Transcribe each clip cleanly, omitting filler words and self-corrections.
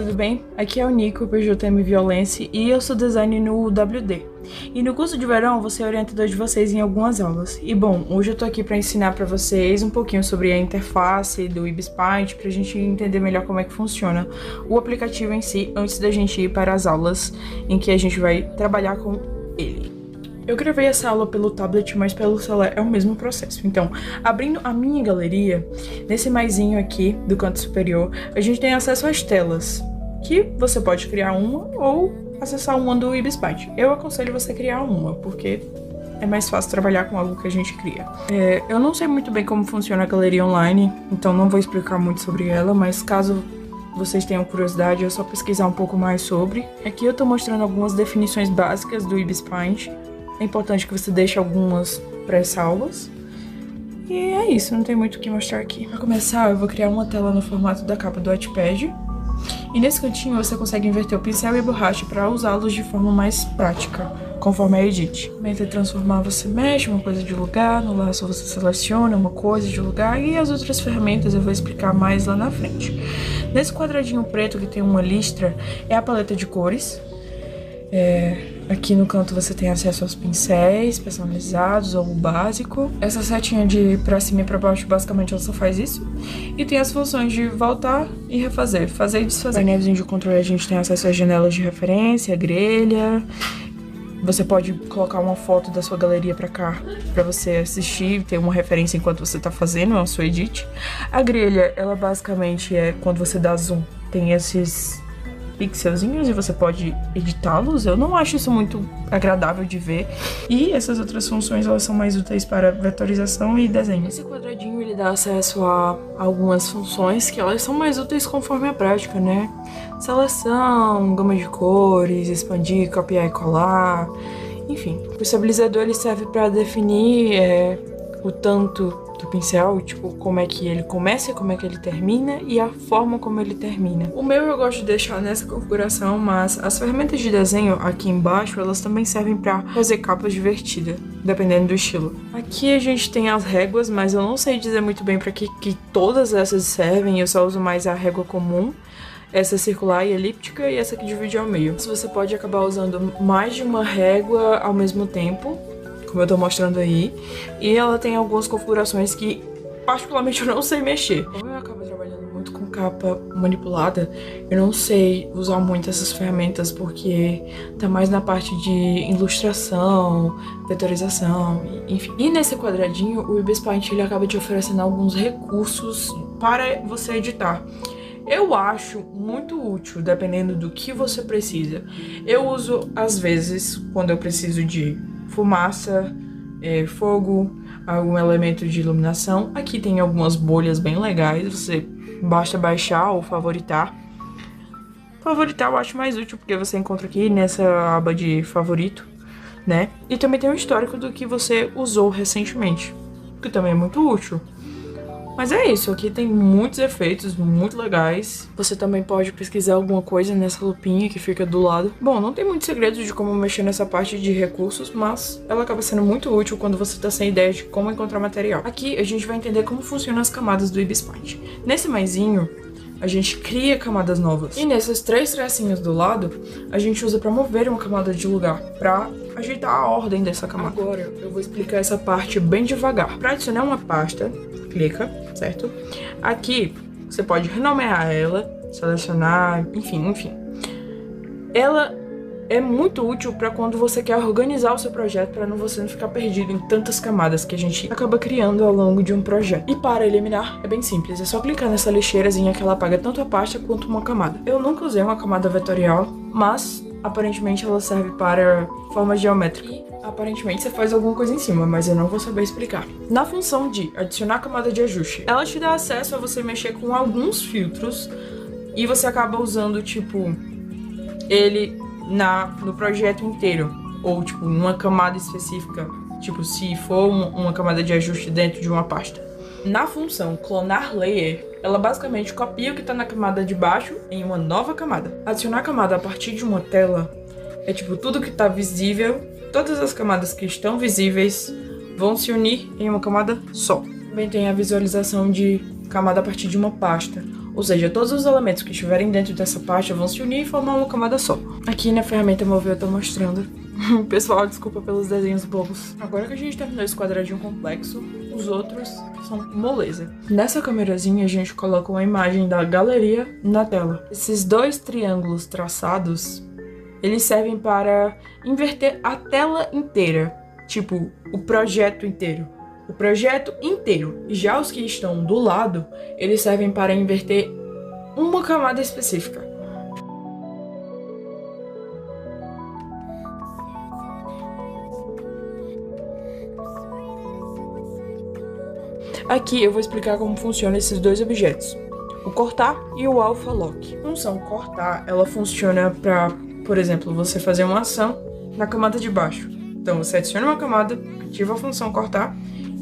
tudo bem? Aqui é o Nico, PJM Violence, e eu sou designer no WD. E no curso de verão, eu vou ser orientador de vocês em algumas aulas. E bom, hoje eu tô aqui para ensinar para vocês um pouquinho sobre a interface do Ibis Paint, pra gente entender melhor como é que funciona o aplicativo em si, antes da gente ir para as aulas em que a gente vai trabalhar com ele. Eu gravei essa aula pelo tablet, mas pelo celular é o mesmo processo. Então, abrindo a minha galeria, nesse maisinho aqui do canto superior, a gente tem acesso às telas, que você pode criar uma ou acessar uma do Ibis Paint. Eu aconselho você criar uma, porque é mais fácil trabalhar com algo que a gente cria. Eu não sei muito bem como funciona a galeria online, então não vou explicar muito sobre ela, mas caso vocês tenham curiosidade, é só pesquisar um pouco mais sobre. Aqui eu tô mostrando algumas definições básicas do Ibis Paint. É importante que você deixe algumas pré-salvas. E é isso, não tem muito o que mostrar aqui. Para começar, eu vou criar uma tela no formato da capa do Wattpad. E nesse cantinho você consegue inverter o pincel e a borracha para usá-los de forma mais prática, conforme a edit. Entre transformar, você mexe uma coisa de lugar, no laço você seleciona uma coisa de lugar, e as outras ferramentas eu vou explicar mais lá na frente. Nesse quadradinho preto que tem uma listra, é a paleta de cores. Aqui no canto você tem acesso aos pincéis personalizados ou o básico. Essa setinha de pra cima e pra baixo, basicamente ela só faz isso. E tem as funções de voltar e refazer, fazer e desfazer. No painéis de controle a gente tem acesso às janelas de referência, grelha. Você pode colocar uma foto da sua galeria pra cá, pra você assistir, ter uma referência enquanto você tá fazendo a sua edit. A grelha, ela basicamente é quando você dá zoom, tem esses pixelzinhos e você pode editá-los. Eu não acho isso muito agradável de ver. E essas outras funções, elas são mais úteis para vetorização e desenho. Esse quadradinho, ele dá acesso a algumas funções que elas são mais úteis conforme a prática, né? Seleção, gama de cores, expandir, copiar e colar, enfim. O estabilizador, ele serve para definir o tanto do pincel, tipo, como é que ele começa, como é que ele termina e a forma como ele termina. O meu eu gosto de deixar nessa configuração, mas as ferramentas de desenho aqui embaixo, elas também servem para fazer capas divertidas, dependendo do estilo. Aqui a gente tem as réguas, mas eu não sei dizer muito bem para que todas essas servem, eu só uso mais a régua comum, essa circular e elíptica, e essa que divide ao meio. Você pode acabar usando mais de uma régua ao mesmo tempo, como eu tô mostrando aí, e ela tem algumas configurações que particularmente eu não sei mexer. Como eu acabo trabalhando muito com capa manipulada, eu não sei usar muito essas ferramentas, porque tá mais na parte de ilustração, vetorização, enfim. E nesse quadradinho, o Ibis Paint, ele acaba te oferecendo alguns recursos para você editar. Eu acho muito útil, dependendo do que você precisa. Eu uso, às vezes, quando eu preciso de fumaça, fogo, algum elemento de iluminação. Aqui tem algumas bolhas bem legais, você basta baixar ou favoritar. Favoritar eu acho mais útil, porque você encontra aqui nessa aba de favorito, né? E também tem um histórico do que você usou recentemente, que também é muito útil. Mas é isso, aqui tem muitos efeitos muito legais. Você também pode pesquisar alguma coisa nessa lupinha que fica do lado. Bom, não tem muito segredo de como mexer nessa parte de recursos, mas ela acaba sendo muito útil quando você tá sem ideia de como encontrar material. Aqui a gente vai entender como funcionam as camadas do Ibis Paint. Nesse maisinho, a gente cria camadas novas. E nesses três tracinhos do lado, a gente usa pra mover uma camada de lugar, pra ajeitar a ordem dessa camada. Agora eu vou explicar essa parte bem devagar. Pra adicionar uma pasta, clica, certo? Aqui você pode renomear ela, selecionar, enfim. Ela é muito útil para quando você quer organizar o seu projeto, para você não ficar perdido em tantas camadas que a gente acaba criando ao longo de um projeto. E para eliminar, é bem simples, é só clicar nessa lixeirazinha que ela apaga tanto a pasta quanto uma camada. Eu nunca usei uma camada vetorial, mas aparentemente ela serve para formas geométricas. E aparentemente você faz alguma coisa em cima, mas eu não vou saber explicar. Na função de adicionar camada de ajuste, ela te dá acesso a você mexer com alguns filtros e você acaba usando, tipo, ele no projeto inteiro, ou tipo, numa camada específica, tipo, se for uma camada de ajuste dentro de uma pasta. Na função clonar layer, ela basicamente copia o que tá na camada de baixo em uma nova camada. Adicionar camada a partir de uma tela é tipo, tudo que tá visível, todas as camadas que estão visíveis vão se unir em uma camada só. Também tem a visualização de camada a partir de uma pasta, Ou seja, todos os elementos que estiverem dentro dessa pasta vão se unir e formar uma camada só. Aqui na ferramenta mover eu tô mostrando. Pessoal, desculpa pelos desenhos bobos. Agora que a gente terminou esse quadradinho complexo, os outros são moleza. Nessa câmerazinha a gente coloca uma imagem da galeria na tela. Esses dois triângulos traçados, eles servem para inverter a tela inteira. Tipo, o projeto inteiro. O projeto inteiro. E já os que estão do lado, eles servem para inverter uma camada específica. Aqui eu vou explicar como funcionam esses dois objetos. O cortar e o alpha lock. A função cortar, ela funciona para, por exemplo, você fazer uma ação na camada de baixo. Então você adiciona uma camada, ativa a função cortar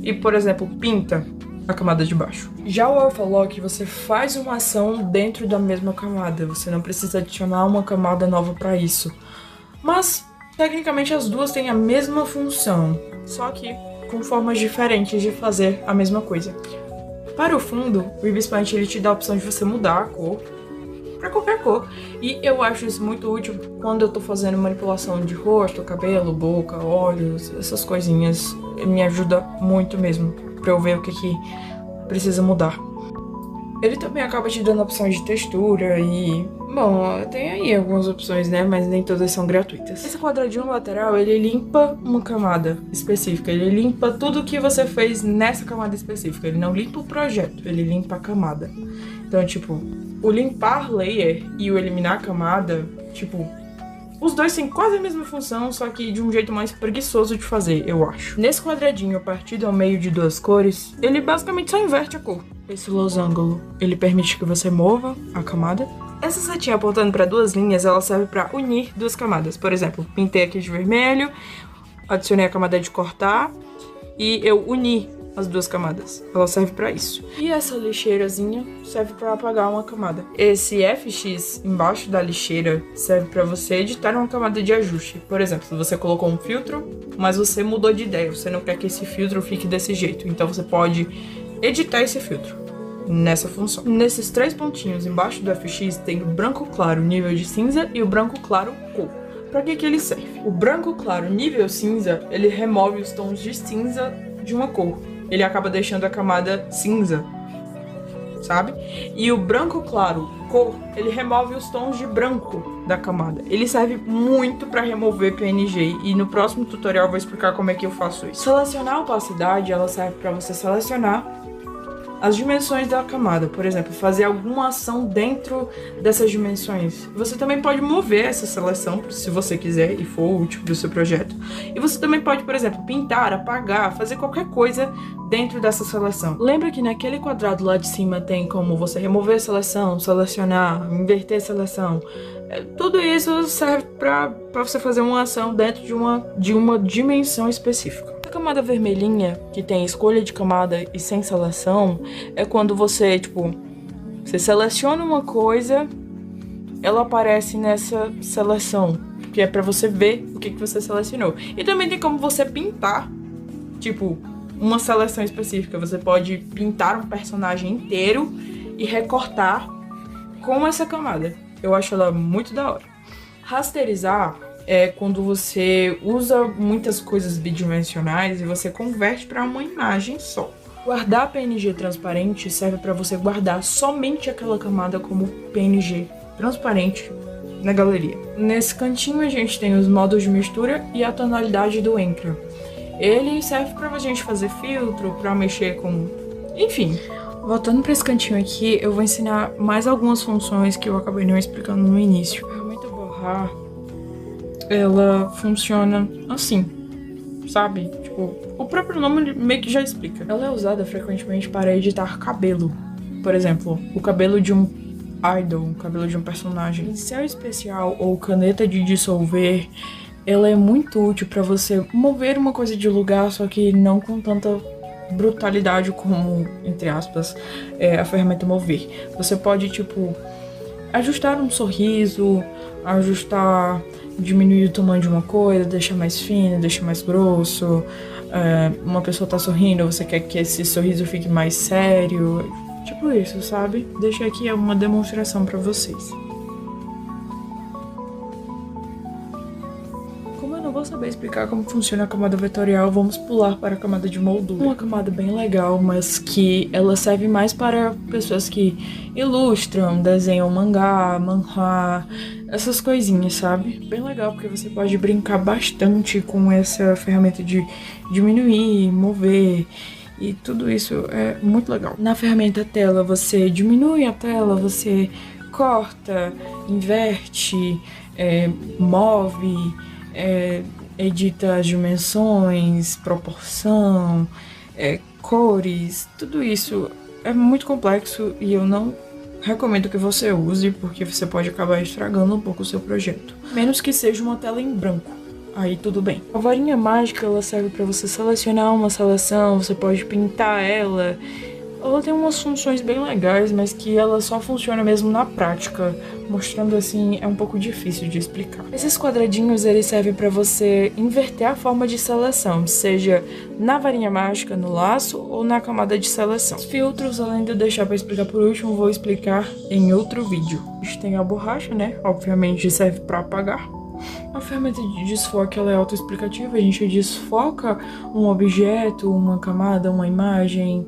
e, por exemplo, pinta a camada de baixo. Já o alpha lock, você faz uma ação dentro da mesma camada. Você não precisa adicionar uma camada nova para isso. Mas, tecnicamente, as duas têm a mesma função, só que com formas diferentes de fazer a mesma coisa. Para o fundo, o Ibis Paint ele te dá a opção de você mudar a cor para qualquer cor. E eu acho isso muito útil quando eu tô fazendo manipulação de rosto, cabelo, boca, olhos, essas coisinhas. Me ajuda muito mesmo para eu ver o que precisa mudar. Ele também acaba te dando opções de textura e... Bom, tem aí algumas opções, né? Mas nem todas são gratuitas. Esse quadradinho lateral, ele limpa uma camada específica. Ele limpa tudo que você fez nessa camada específica. Ele não limpa o projeto, ele limpa a camada. Então, tipo, o limpar layer e o eliminar camada, tipo... Os dois têm quase a mesma função, só que de um jeito mais preguiçoso de fazer, eu acho. Nesse quadradinho, partido ao meio de duas cores, ele basicamente só inverte a cor. Esse losango, ele permite que você mova a camada. Essa setinha apontando para duas linhas, ela serve para unir duas camadas. Por exemplo, pintei aqui de vermelho, adicionei a camada de cortar e eu uni as duas camadas. Ela serve para isso. E essa lixeirazinha serve para apagar uma camada. Esse FX embaixo da lixeira serve para você editar uma camada de ajuste. Por exemplo, se você colocou um filtro, mas você mudou de ideia, você não quer que esse filtro fique desse jeito, então você pode editar esse filtro nessa função. Nesses três pontinhos embaixo do FX tem o branco claro nível de cinza e o branco claro cor. Para que ele serve? O branco claro nível cinza, ele remove os tons de cinza de uma cor. Ele acaba deixando a camada cinza, sabe? E o branco claro cor, ele remove os tons de branco da camada. Ele serve muito para remover PNG e no próximo tutorial eu vou explicar como é que eu faço isso. Selecionar a opacidade, ela serve para você selecionar as dimensões da camada, por exemplo, fazer alguma ação dentro dessas dimensões. Você também pode mover essa seleção, se você quiser e for útil para o seu projeto. E você também pode, por exemplo, pintar, apagar, fazer qualquer coisa dentro dessa seleção. Lembra que naquele quadrado lá de cima tem como você remover a seleção, selecionar, inverter a seleção. Tudo isso serve para você fazer uma ação dentro de uma dimensão específica. A camada vermelhinha, que tem escolha de camada e sem seleção, é quando você, você seleciona uma coisa, ela aparece nessa seleção, que é pra você ver o que você selecionou. E também tem como você pintar, uma seleção específica. Você pode pintar um personagem inteiro e recortar com essa camada. Eu acho ela muito da hora. Rasterizar é quando você usa muitas coisas bidimensionais e você converte para uma imagem só. Guardar PNG transparente serve para você guardar somente aquela camada como PNG transparente na galeria. Nesse cantinho a gente tem os modos de mistura e a tonalidade do Encra. Ele serve para a gente fazer filtro, para mexer com... Enfim. Voltando para esse cantinho aqui, eu vou ensinar mais algumas funções que eu acabei não explicando no início. A ferramenta borrar, ela funciona assim, sabe? O próprio nome meio que já explica. Ela é usada frequentemente para editar cabelo. Por exemplo, o cabelo de um idol, o cabelo de um personagem. Pincel especial ou caneta de dissolver, ela é muito útil para você mover uma coisa de lugar, só que não com tanta brutalidade como, entre aspas, a ferramenta mover. Você pode, ajustar um sorriso, diminuir o tamanho de uma coisa, deixar mais fino, deixar mais grosso. Uma pessoa tá sorrindo, você quer que esse sorriso fique mais sério. Tipo isso, sabe? Deixei aqui uma demonstração pra vocês. Como eu não vou saber explicar como funciona a camada vetorial, vamos pular para a camada de moldura. Uma camada bem legal, mas que ela serve mais para pessoas que ilustram, desenham mangá, manhwa, essas coisinhas, sabe? Bem legal porque você pode brincar bastante com essa ferramenta de diminuir, mover, e tudo isso é muito legal. Na ferramenta tela, você diminui a tela, você corta, inverte, move, edita as dimensões, proporção, cores, tudo isso é muito complexo e eu não recomendo que você use porque você pode acabar estragando um pouco o seu projeto. Menos que seja uma tela em branco, aí tudo bem. A varinha mágica, ela serve para você selecionar uma seleção, você pode pintar ela. Ela tem umas funções bem legais, mas que ela só funciona mesmo na prática. Mostrando assim, é um pouco difícil de explicar. Esses quadradinhos, eles servem para você inverter a forma de seleção, seja na varinha mágica, no laço ou na camada de seleção. Os filtros, além de eu deixar para explicar por último, vou explicar em outro vídeo. A gente tem a borracha, né? Obviamente serve para apagar. A ferramenta de desfoque, ela é autoexplicativa. A gente desfoca um objeto, uma camada, uma imagem...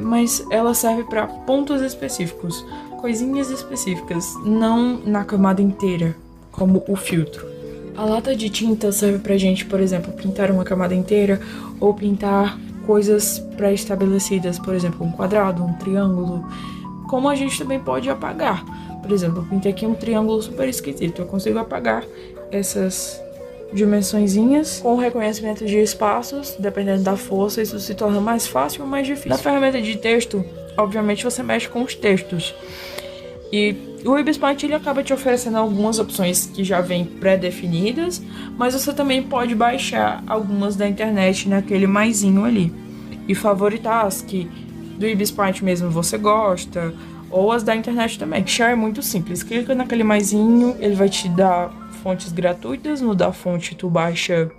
mas ela serve para pontos específicos, coisinhas específicas, não na camada inteira, como o filtro. A lata de tinta serve pra gente, por exemplo, pintar uma camada inteira ou pintar coisas pré-estabelecidas, por exemplo, um quadrado, um triângulo, como a gente também pode apagar. Por exemplo, eu pintei aqui um triângulo super esquisito, eu consigo apagar essas dimensõezinhas com reconhecimento de espaços, dependendo da força, isso se torna mais fácil ou mais difícil. Na ferramenta de texto, obviamente você mexe com os textos. E o IBSpaint, ele acaba te oferecendo algumas opções que já vêm pré-definidas, mas você também pode baixar algumas da internet naquele maisinho ali e favoritar as que do IBSpaint mesmo você gosta, ou as da internet também. Já é muito simples, clica naquele maisinho, ele vai te dar fontes gratuitas. No da fonte tu baixa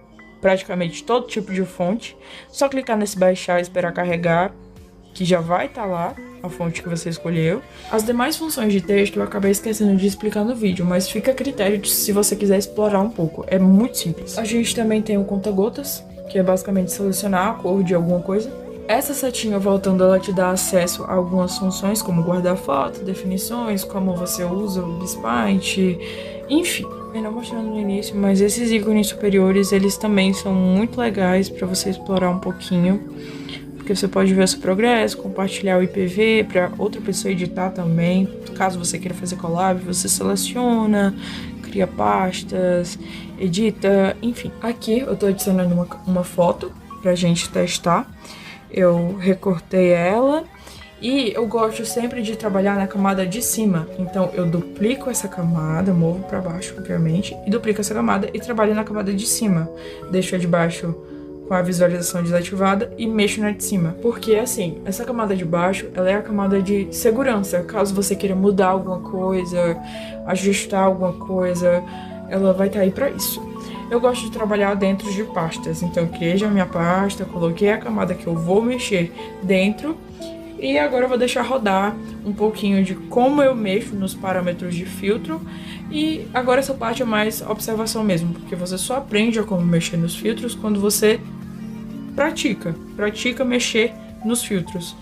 praticamente todo tipo de fonte, só clicar nesse baixar e esperar carregar, que já vai estar lá a fonte que você escolheu. As demais funções de texto eu acabei esquecendo de explicar no vídeo, mas fica a critério se você quiser explorar um pouco, é muito simples. A gente também tem o conta-gotas, que é basicamente selecionar a cor de alguma coisa. Essa setinha voltando, ela te dá acesso a algumas funções, como guardar foto, definições, como você usa o IBSpaint, enfim. Eu não mostrando no início, mas esses ícones superiores, eles também são muito legais para você explorar um pouquinho, porque você pode ver o seu progresso, compartilhar o IPV para outra pessoa editar também. Caso você queira fazer collab, você seleciona, cria pastas, edita, enfim. Aqui eu tô adicionando uma foto pra gente testar. Eu recortei ela e eu gosto sempre de trabalhar na camada de cima. Então eu duplico essa camada, movo para baixo, obviamente, e duplico essa camada e trabalho na camada de cima. Deixo a de baixo com a visualização desativada e mexo na de cima. Porque assim, essa camada de baixo, ela é a camada de segurança. Caso você queira mudar alguma coisa, ajustar alguma coisa, ela vai estar aí para isso. Eu gosto de trabalhar dentro de pastas, então eu criei já a minha pasta, coloquei a camada que eu vou mexer dentro e agora eu vou deixar rodar um pouquinho de como eu mexo nos parâmetros de filtro. E agora essa parte é mais observação mesmo, porque você só aprende a como mexer nos filtros quando você pratica mexer nos filtros.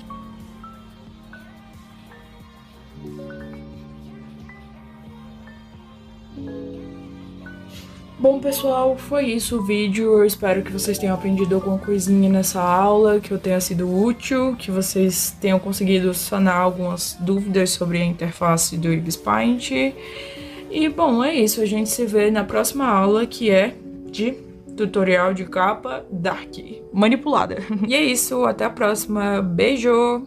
Bom, pessoal, foi isso o vídeo. Eu espero que vocês tenham aprendido alguma coisinha nessa aula, que eu tenha sido útil, que vocês tenham conseguido sanar algumas dúvidas sobre a interface do IBSpaint. E, bom, é isso. A gente se vê na próxima aula, que é de tutorial de capa Dark manipulada. E é isso. Até a próxima. Beijo!